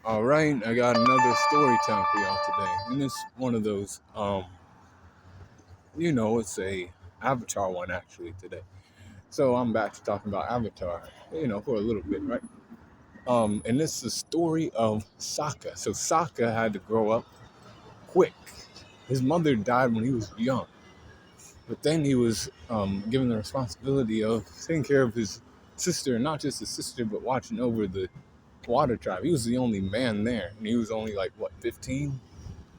All right, I got another story time for y'all today, and it's one of those, it's a Avatar one actually today. So I'm back to talking about Avatar, for a little bit, right? And this is the story of Sokka. So Sokka had to grow up quick. His mother died when he was young, but then he was given the responsibility of taking care of his sister, and not just his sister, but watching over the water tribe. He was the only man there, and he was only like what 15,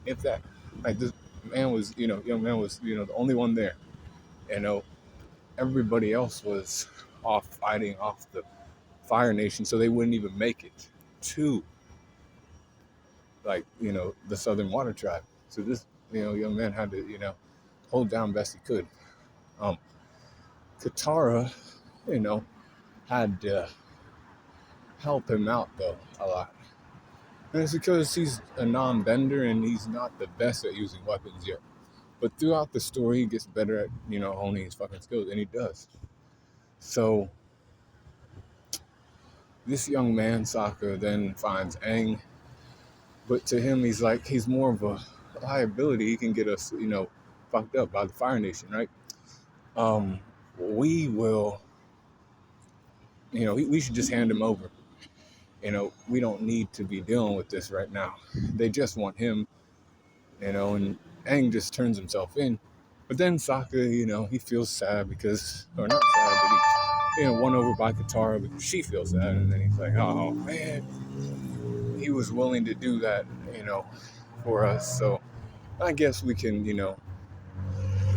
if that. Like this man was, young man was, the only one there. You know, everybody else was off fighting off the Fire Nation, so they wouldn't even make it to like the Southern Water Tribe. So this young man had to hold down best he could. Um, Katara, you know, had to help him out though a lot. And it's because he's a non-bender and he's not the best at using weapons yet. But throughout the story, he gets better at, honing his fucking skills, and he does. So this young man, Sokka, then finds Aang, but to him, he's more of a liability. He can get us, fucked up by the Fire Nation, right? We will, we should just hand him over. We don't need to be dealing with this right now. They just want him, and Aang just turns himself in. But then Sokka, he feels sad because, or not sad, but he, won over by Katara because she feels sad. And then he's like, oh man, he was willing to do that, for us. So I guess we can,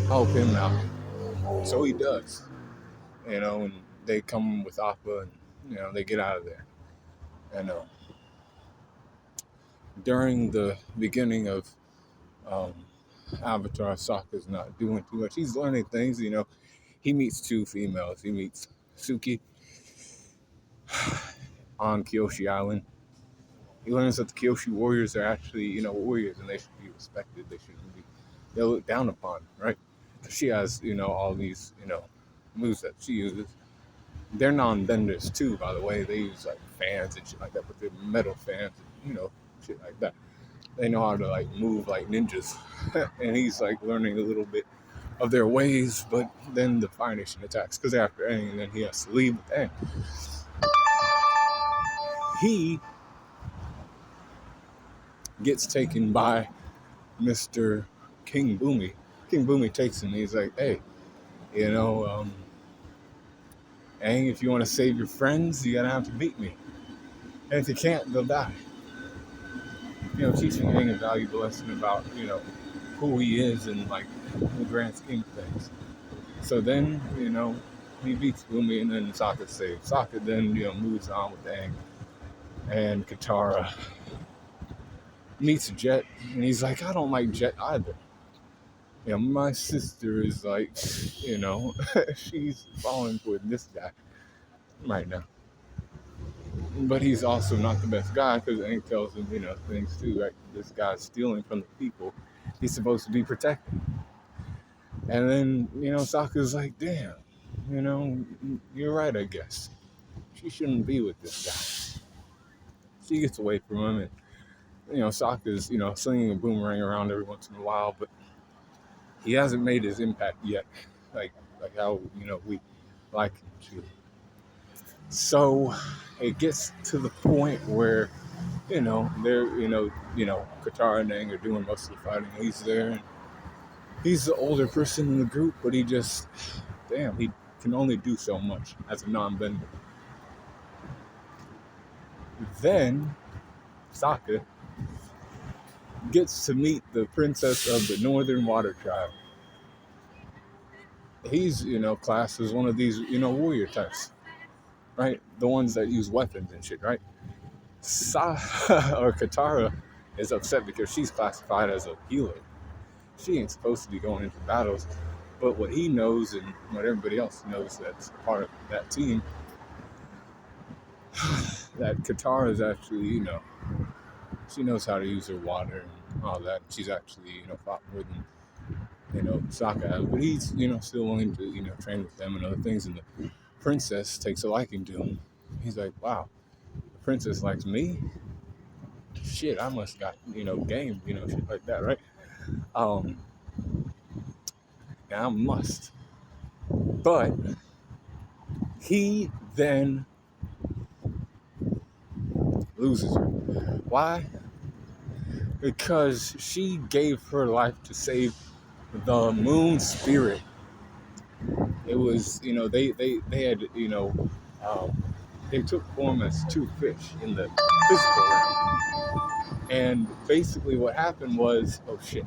help him out. So he does, and they come with Appa and, they get out of there. And during the beginning of Avatar, Sokka's not doing too much. He's learning things, He meets two females. He meets Suki on Kyoshi Island. He learns that the Kyoshi warriors are actually, warriors, and they should be respected. They're looked down upon, right? She has, all these, moves that she uses. They're non-benders too, by the way. They use like fans and shit like that, but they're metal fans, and, shit like that. They know how to like move like ninjas, and he's like learning a little bit of their ways. But then the Fire Nation attacks because they're after Aang, and then he has to leave with Aang. He gets taken by Mr. King Boomy. King Boomy takes him. And he's like, hey, Aang, if you want to save your friends, you gotta have to beat me. And if you can't, they'll die. Teaching Aang a valuable lesson about, who he is and like the grand scheme of things. So then, he beats Boomy, and then Sokka saves. Sokka then, moves on with Aang. And Katara meets Jet, and he's like, I don't like Jet either. My sister is like, she's falling for this guy right now. But he's also not the best guy because Aang tells him, things too, right? This guy's stealing from the people he's supposed to be protecting. And then, Sokka's like, damn, you're right, I guess. She shouldn't be with this guy. She gets away from him, and, Sokka's, slinging a boomerang around every once in a while, but he hasn't made his impact yet, like how, we like him to. So it gets to the point where, they're, Katara and Aang are doing most of the fighting. He's there, and he's the older person in the group, but he just, he can only do so much as a non-bender. Then Sokka gets to meet the princess of the Northern Water Tribe. He's, classed as one of these, warrior types, right? The ones that use weapons and shit, right? Katara is upset because she's classified as a healer. She ain't supposed to be going into battles, but what he knows and what everybody else knows that's part of that team, that Katara is actually, she knows how to use her water and all that. She's actually, fought more than, Sokka has, but he's, still willing to, train with them and other things, and the princess takes a liking to him. He's like, wow, the princess likes me? shit, I must got, game, shit like that, right? Um, and I must. But he then loses her. Why? Because she gave her life to save the moon spirit. It was, they had, um, they took form as two fish in the physical realm. And basically what happened was, oh shit,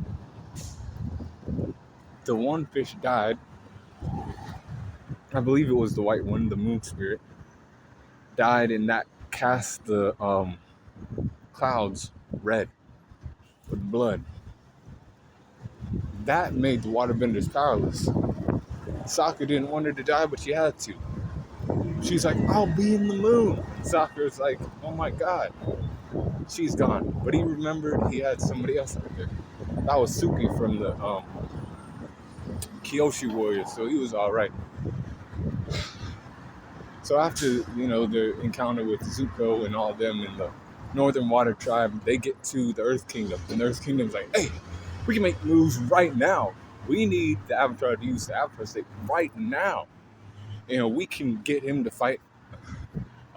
the one fish died. I believe it was the white one, the moon spirit, died, and that cast the clouds red with blood. That made the waterbenders powerless. Sokka didn't want her to die, but she had to. She's like, I'll be in the moon. Sokka's like, oh my god, she's gone. But he remembered he had somebody else out there. That was Suki from the Kyoshi Warriors, so he was all right. So after, the encounter with Zuko and all of them in the Northern Water Tribe, they get to the Earth Kingdom. And the Earth Kingdom's like, hey, we can make moves right now. We need the Avatar to use the Avatar State right now. We can get him to fight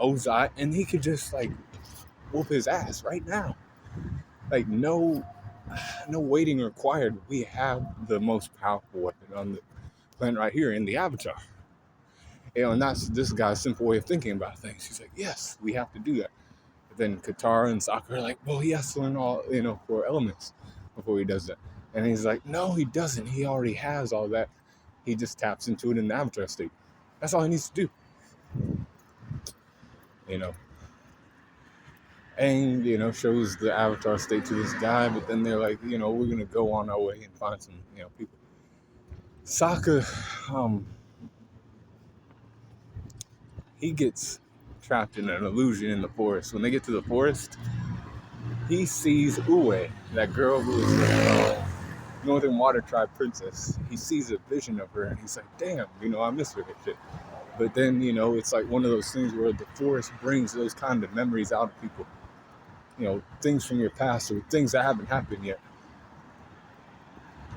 Ozai, and he could just, whoop his ass right now. No waiting required. We have the most powerful weapon on the planet right here in the Avatar. And that's this guy's simple way of thinking about things. He's like, yes, we have to do that. But then Katara and Sokka are like, well, he has to learn all, 4 elements before he does that. And he's like, no, he doesn't. He already has all that. He just taps into it in the Avatar state. That's all he needs to do. And, shows the Avatar state to this guy, but then they're like, we're going to go on our way and find some, people. Sokka, he gets trapped in an illusion in the forest. When they get to the forest, he sees Uwe, that girl who is the Northern Water Tribe princess. He sees a vision of her, and he's like, damn, I miss her and shit. But then, it's like one of those things where the forest brings those kind of memories out of people. Things from your past or things that haven't happened yet.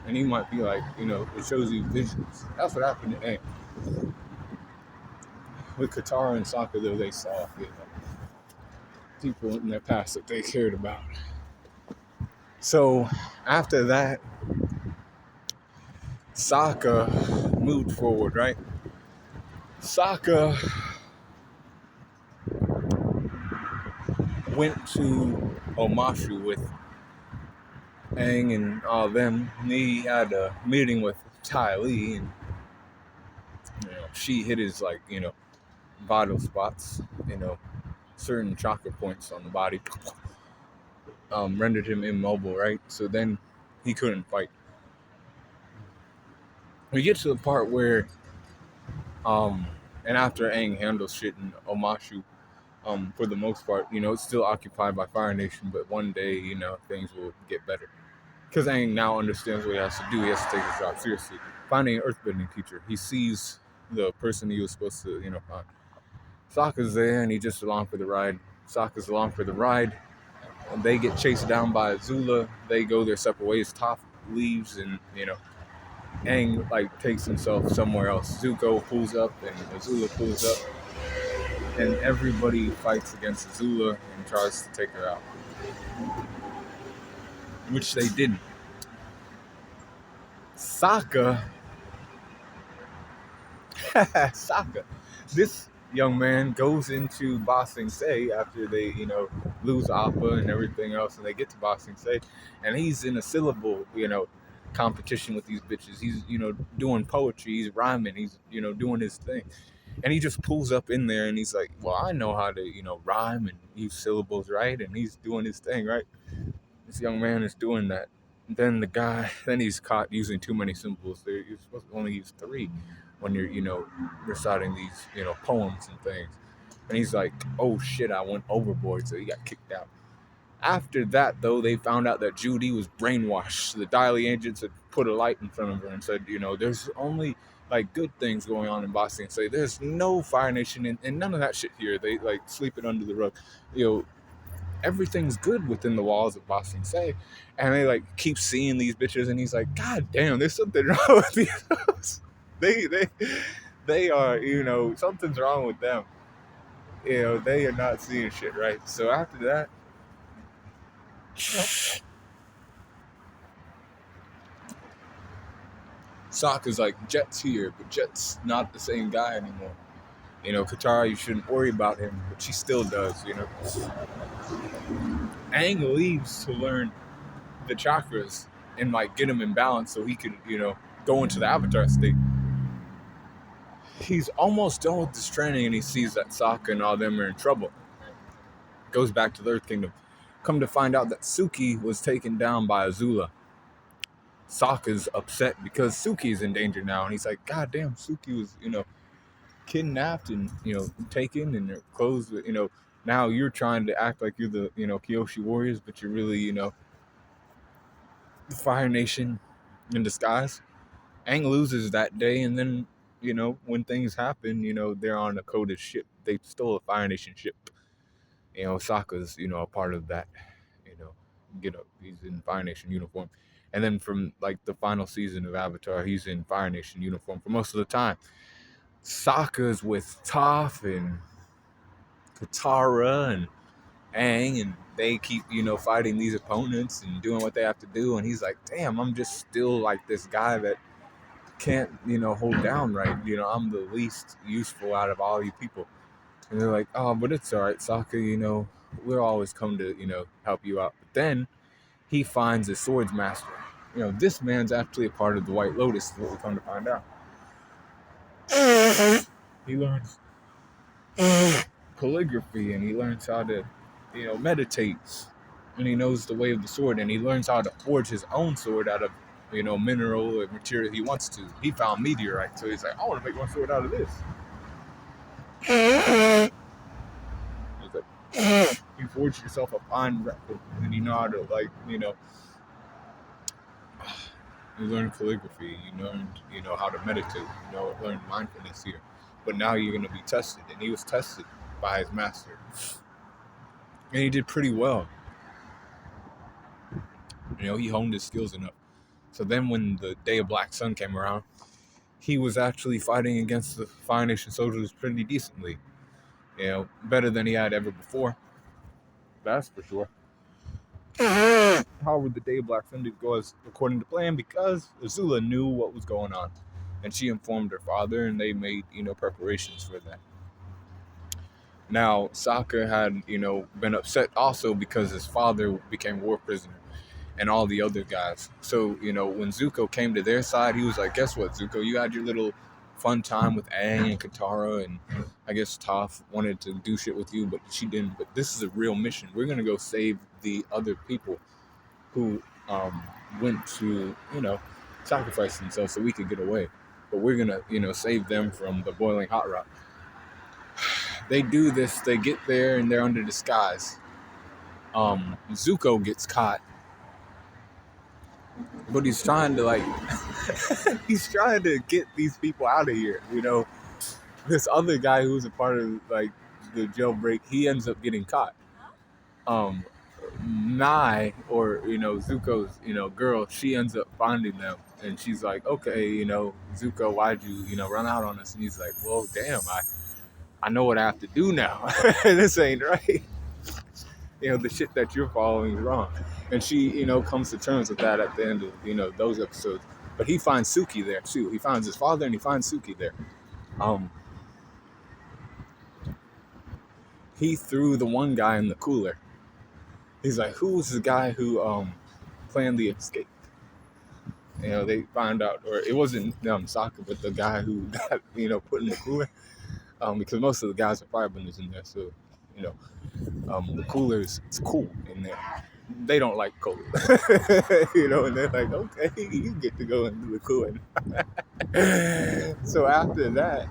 And he might be like, it shows you visions. That's what happened to Aang. With Katara and Sokka, though, they saw, people in their past that they cared about. So, after that, Sokka moved forward, right? Sokka went to Omashu with Aang and all them. And he had a meeting with Ty Lee, and she hit his vital spots, certain chakra points on the body, rendered him immobile, right? So then he couldn't fight. We get to the part where, and after Aang handles shit in Omashu, for the most part, it's still occupied by Fire Nation, but one day, things will get better. Because Aang now understands what he has to do. He has to take his job seriously. Finding an earthbending teacher, he sees the person he was supposed to, find. Sokka's there, and he's just along for the ride. Sokka's along for the ride, and they get chased down by Azula. They go their separate ways. Toph leaves, and, Aang, takes himself somewhere else. Zuko pulls up, and Azula pulls up, and everybody fights against Azula and tries to take her out. Which they didn't. Sokka, this young man goes into Ba Sing Se after they, lose Appa and everything else, and they get to Ba Sing Se, and he's in a syllable, competition with these bitches. He's, doing poetry, he's rhyming, he's, doing his thing. And he just pulls up in there, and he's like, well, I know how to, rhyme and use syllables, right? And he's doing his thing, right? This young man is doing that. Then he's caught using too many symbols. You're supposed to only use 3 when you're, reciting these, poems and things. And he's like, oh shit, I went overboard, so he got kicked out. After that, though, they found out that Judy was brainwashed. The Daily agents had put a light in front of her and said, there's only good things going on in Ba Sing Se. There's no Fire Nation and none of that shit here. They sweep it under the rug. everything's good within the walls of Ba Sing Se. And they like keep seeing these bitches, and he's like, God damn, there's something wrong with these. they they are, something's wrong with them. They are not seeing shit right. So after that, Sokka's like, Jet's here, but Jet's not the same guy anymore. Katara, you shouldn't worry about him, but she still does. Aang leaves to learn the chakras and like get him in balance so he can, go into the Avatar state. He's almost done with this training, and he sees that Sokka and all them are in trouble. Goes back to the Earth Kingdom. Come to find out that Suki was taken down by Azula. Sokka's upset because Suki's in danger now, and he's like, God damn, Suki was, kidnapped and, taken, and their clothes, now you're trying to act like you're the, Kyoshi warriors, but you're really, the Fire Nation in disguise. Aang loses that day, and then, when things happen, they're on a coded ship. They stole a Fire Nation ship. Sokka's, a part of that, he's in Fire Nation uniform. And then from, like, the final season of Avatar, he's in Fire Nation uniform for most of the time. Sokka's with Toph and Katara and Aang, and they keep, fighting these opponents and doing what they have to do. And he's like, damn, I'm just still, like, this guy that can't, hold down right. I'm the least useful out of all you people. And they're like, oh, but it's all right, Sokka, we'll always come to, help you out. But then he finds a swords master. This man's actually a part of the White Lotus, is what we come to find out. He learns calligraphy, and he learns how to, meditate. And he knows the way of the sword, and he learns how to forge his own sword out of, mineral or material he wants to. He found meteorite, so he's like, I want to make my sword out of this. He's like, you forged yourself a fine record, and you know how to, like, you learned calligraphy, you learned, how to meditate, learned mindfulness here. But now you're going to be tested, and he was tested by his master. And he did pretty well. He honed his skills enough. So then when the Day of Black Sun came around, he was actually fighting against the Fire Nation soldiers pretty decently. Better than he had ever before. That's for sure. However, the Day of Black Sun didn't go as according to plan because Azula knew what was going on. And she informed her father, and they made, preparations for that. Now, Sokka had, been upset also because his father became war prisoner and all the other guys. So, when Zuko came to their side, he was like, guess what, Zuko? You had your little fun time with Aang and Katara, and I guess Toph wanted to do shit with you, but she didn't. But this is a real mission. We're going to go save the other people who went to, sacrifice themselves so we could get away. But we're going to, save them from the boiling hot rock. They do this. They get there, and they're under disguise. Zuko gets caught. But he's trying to, he's trying to get these people out of here, This other guy who's a part of, the jailbreak, he ends up getting caught. Nai, or, Zuko's, girl, she ends up finding them. And she's like, okay, Zuko, why'd you, run out on us? And he's like, well, damn, I know what I have to do now. This ain't right. The shit that you're following is wrong. And she, comes to terms with that at the end of, those episodes. But he finds Suki there, too. He finds his father, and he finds Suki there. He threw the one guy in the cooler. He's like, who was the guy who planned the escape? They found out, or it wasn't Sokka, but the guy who got, put in the cooler. Because most of the guys are firebenders in there, so, the coolers, it's cool in there. They don't like cold. And they're like, okay, you get to go into the cooler. So after that,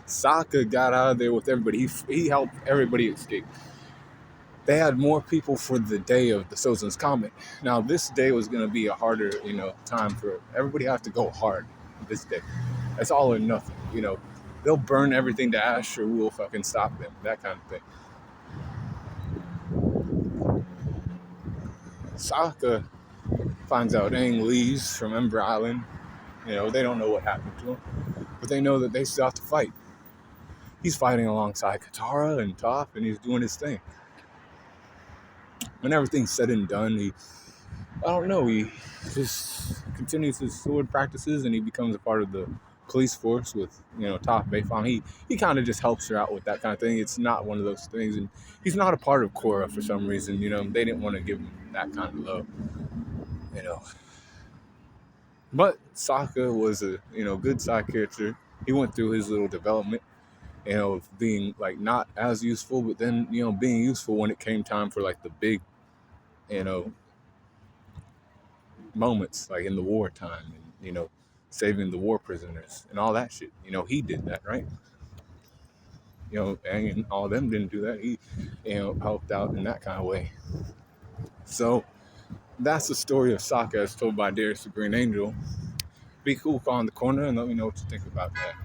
Sokka got out of there with everybody. He helped everybody escape. They had more people for the day of the Sozin's Comet. Now, this day was going to be a harder, time for everybody. Have to go hard this day. That's all or nothing, they'll burn everything to ash or we'll fucking stop them. That kind of thing. Sokka finds out Aang leaves from Ember Island. They don't know what happened to him, but they know that they still have to fight. He's fighting alongside Katara and Toph, and he's doing his thing. When everything's said and done, he just continues his sword practices, and he becomes a part of the police force with, Toph Beifong. He kind of just helps her out with that kind of thing. It's not one of those things, and he's not a part of Korra for some reason. They didn't want to give him that kind of love, But Sokka was a, good side character. He went through his little development, of being like not as useful, but then, being useful when it came time for like the big, moments, like in the wartime, and, saving the war prisoners and all that shit. He did that, right? And all of them didn't do that. He, helped out in that kind of way. So that's the story of Sokka as told by Darius the Green Angel. Be cool, call in the corner and let me know what you think about that.